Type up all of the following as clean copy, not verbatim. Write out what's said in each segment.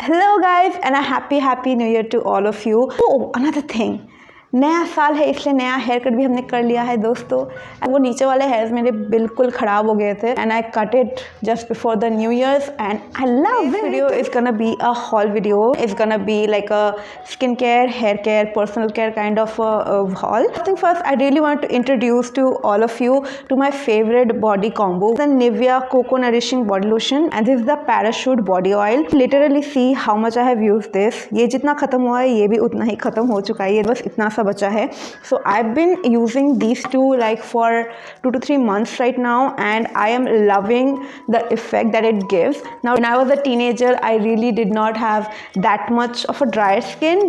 Hello guys and a happy new year to all of you. Oh, another thing. नया साल है इसलिए नया हेयर कट भी हमने कर लिया है दोस्तों. वो नीचे वाले हेयर्स मेरे बिल्कुल ख़राब हो गए थे and I cut it just before the new years and I love it. Video is gonna be a haul video. Is gonna be like a skin care, hair care, personal care kind of haul. First, I really want to introduce to all of you to my favorite body combo, the Nivea Coco Nourishing Body Lotion, and this is the Parachute Body Oil. Literally see how much I have used this. ये जितना ख़त्म हुआ है ये भी उतना ही ख़त्म हो चुका है. ये बस इतना सा बचा है. So I've been using these two like for 2 to 3 months right now, and I am loving the effect that it gives. Now when I was a teenager, I really did not have that much of a dry skin,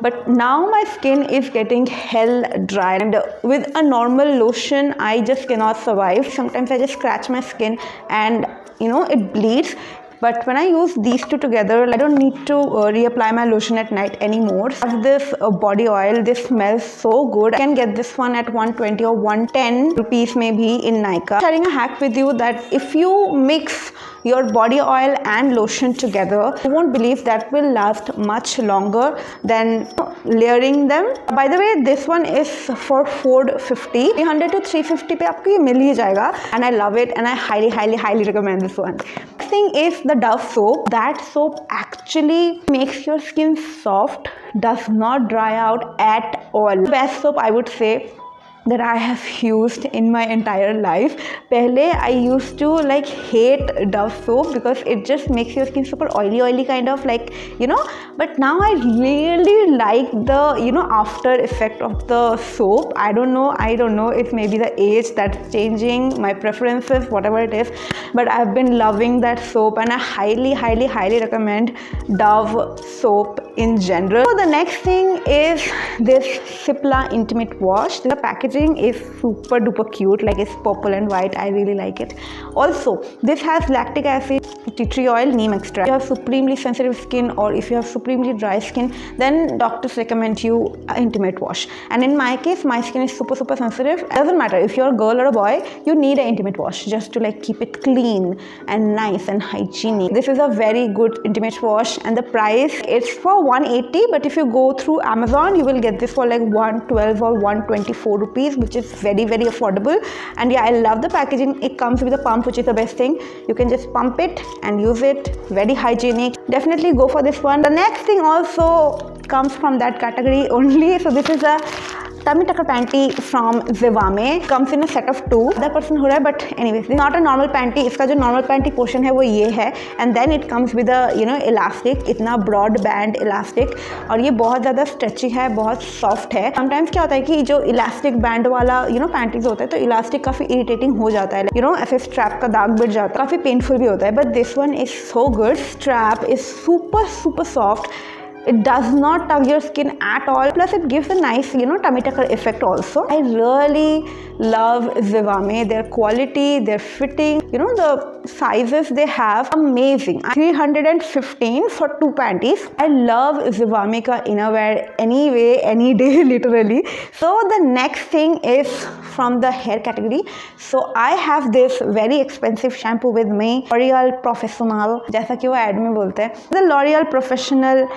but now my skin is getting hell dry, and with a normal lotion I just cannot survive. Sometimes I just scratch my skin and it bleeds. But when I use these two together, I don't need to reapply my lotion at night anymore. This body oil, this smells so good. I can get this one at 120 or 110 rupees maybe in Nykaa. Sharing a hack with you that if you mix your body oil and lotion together, you won't believe that will last much longer than layering them. By the way, this one is for 450. 300 to 350 पे आपको ये मिल ही जाएगा, and I love it and I highly recommend this one. Next thing is the Dove soap. That soap actually makes your skin soft, does not dry out at all. Best soap I would say that I have used in my entire life. Pehle I used to like hate Dove soap because it just makes your skin super oily kind of like but now I really like the after effect of the soap. I don't know, it's maybe the age that's changing, my preferences, whatever it is, but I've been loving that soap and I highly recommend Dove soap in general. So the next thing is this Cipla Intimate Wash. The packaging is super duper cute, like it's purple and white. I really like it. Also, this has lactic acid, tea tree oil, neem extract. If you have supremely sensitive skin or if you have supremely dry skin, then doctors recommend you an Intimate Wash. And in my case, my skin is super sensitive. It doesn't matter if you're a girl or a boy, you need an Intimate Wash just to like keep it clean and nice and hygienic. This is a very good Intimate Wash, and the price is for 180, but if you go through Amazon, you will get this for like 112 or 124 rupees, which is very affordable. And yeah, I love the packaging. It comes with a pump, which is the best thing. You can just pump it and use it. Very hygienic. Definitely go for this one. The next thing also comes from that category only. So this is a tummy tucker panty from Zivame. Comes in a set of 2. That person हो रहा है, but anyways, this is not a normal panty. इसका जो normal panty portion है वो ये है, and then it comes with a elastic, इतना broad band elastic, और ये बहुत ज़्यादा stretchy है, बहुत soft है. Sometimes क्या होता है कि जो elastic band वाला panties होता है तो elastic काफ़ी irritating हो जाता है, ऐसे strap का दाग बिठ जाता है, काफ़ी painful भी होता है. But this one is so good. Strap is super soft. It does not tug your skin at all. Plus, it gives a nice, tummy tucker effect also. I really love Zivame. Their quality, their fitting, the sizes they have, amazing. 315 for 2 panties. I love Zivame ka innerwear anyway, any day, literally. So the next thing is from the hair category. So I have this very expensive shampoo with me, L'Oreal Professional, जैसा कि वो ad में बोलते हैं. The L'Oreal Professional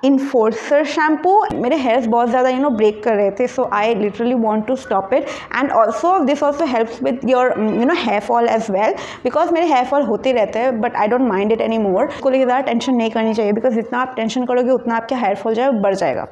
Enforcer shampoo. मेरे hairs बहुत ज़्यादा break कर रहे थे, so I literally want to stop it. And also this also helps with your hair fall as well, because मेरे hair fall होते रहते हैं, but I don't mind it anymore. इसको लेकर ज़्यादा टेंशन नहीं करनी चाहिए, because जितना आप टेंशन करोगे उतना आपका hair fall जो है बढ़ जाएगा.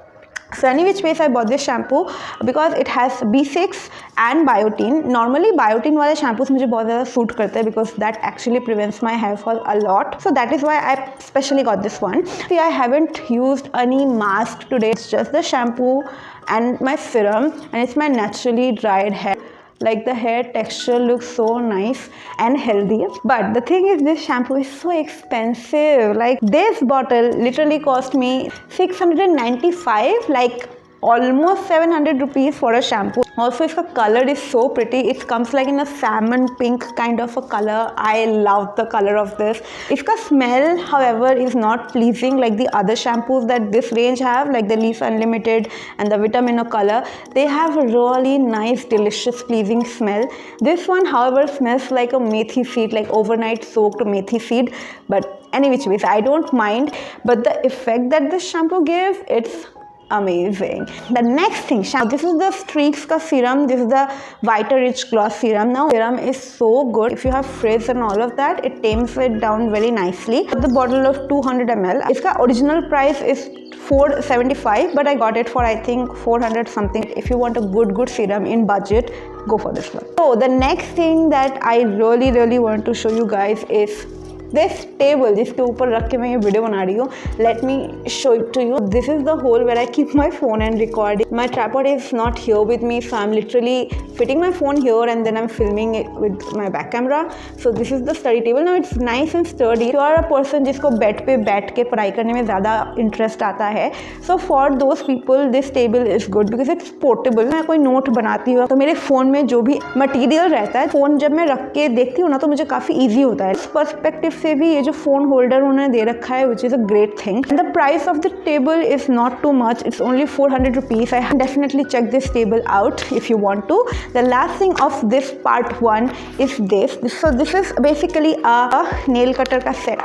So any which ways I bought this shampoo because it has B6 and biotin. Normally biotin वाले shampoos मुझे बहुत ज़्यादा suit करते हैं because that actually prevents my hair fall a lot. So that is why I specially got this one. See, I haven't used any mask today. It's just the shampoo and my serum, and it's my naturally dried hair. Like the hair texture looks so nice and healthy. But the thing is, this shampoo is so expensive. Like this bottle literally cost me 695, like almost 700 rupees for a shampoo. Also, its color is so pretty. It comes like in a salmon pink kind of a color. I love the color of this. Its smell, however, is not pleasing like the other shampoos that this range have, like the Leaf Unlimited and the Vitamino color. They have a really nice, delicious, pleasing smell. This one, however, smells like a methi seed, like overnight soaked methi seed. But any which ways. I don't mind, but the effect that this shampoo gives, it's amazing. The next thing, this is the Streaks ka serum. This is the Vita Rich Gloss serum. Now serum is so good. If you have frizz and all of that, it tames it down very nicely. The bottle of 200 ml. Its original price is $475, but I got it for I think 400 something. If you want a good serum in budget, go for this one. So the next thing that I really want to show you guys is this table जिसके ऊपर रख के मैं ये video बना रही हूँ. Let me show it to you. This is the hole where I keep my phone and recording. My tripod is not here with me, so I'm literally fitting my phone here and then I'm filming it with my back camera. So this is the study table. Now it's nice and sturdy. If you are a person जिसको bed पे बैठ के पढ़ाई करने में ज़्यादा interest आता है, so for those people this table is good because it's portable. मैं कोई नोट बनाती हूँ तो मेरे फ़ोन में जो भी मटीरियल रहता है, फ़ोन जब मैं रख के देखती हूँ ना तो मुझे काफ़ी ईजी होता है. इस पर्सपेक्टिव से भी ये जो फोन होल्डर उन्होंने दे रखा है, which is a great thing. And the price of the table is not too much. It's only 400 rupees. I definitely check this table out if you want to. The last thing of this part 1 is this. So this is basically a nail cutter ka set.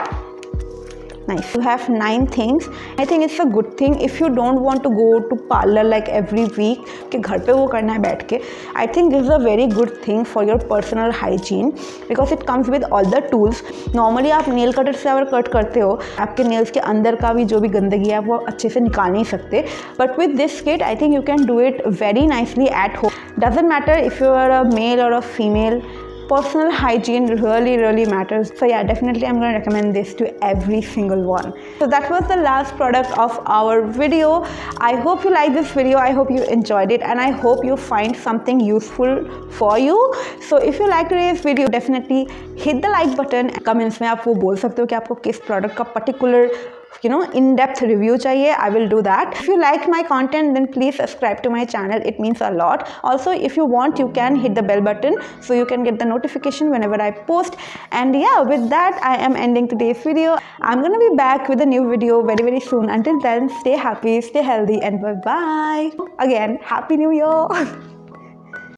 Nice. You have 9 things. I think it's a good thing if you don't want to go to parlor like every week कि घर पे वो करना है बैठ के. I think this is a very good thing for your personal hygiene because it comes with all the tools. Normally आप nail cutter से अगर कट करते हो, आपके nails के अंदर का भी जो भी गंदगी है वो अच्छे से निकाल नहीं सकते. But with this kit, I think you can do it very nicely at home. Doesn't matter if you are a male or a female. Personal hygiene really matters. So yeah, definitely I'm going to recommend this to every single one. So that was the last product of our video. I hope you liked this video. I hope you enjoyed it and I hope you find something useful for you. So if you like today's video, definitely hit the like button. Comments में आप वो बोल सकते हो कि आपको किस product का particular in-depth review chahiye. I will do that. If you like my content, then please subscribe to my channel. It means a lot. Also, if you want, you can hit the bell button so you can get the notification whenever I post. And yeah, with that, I am ending today's video. I'm gonna be back with a new video very soon. Until then, stay happy, stay healthy, and bye-bye. Again, Happy New Year.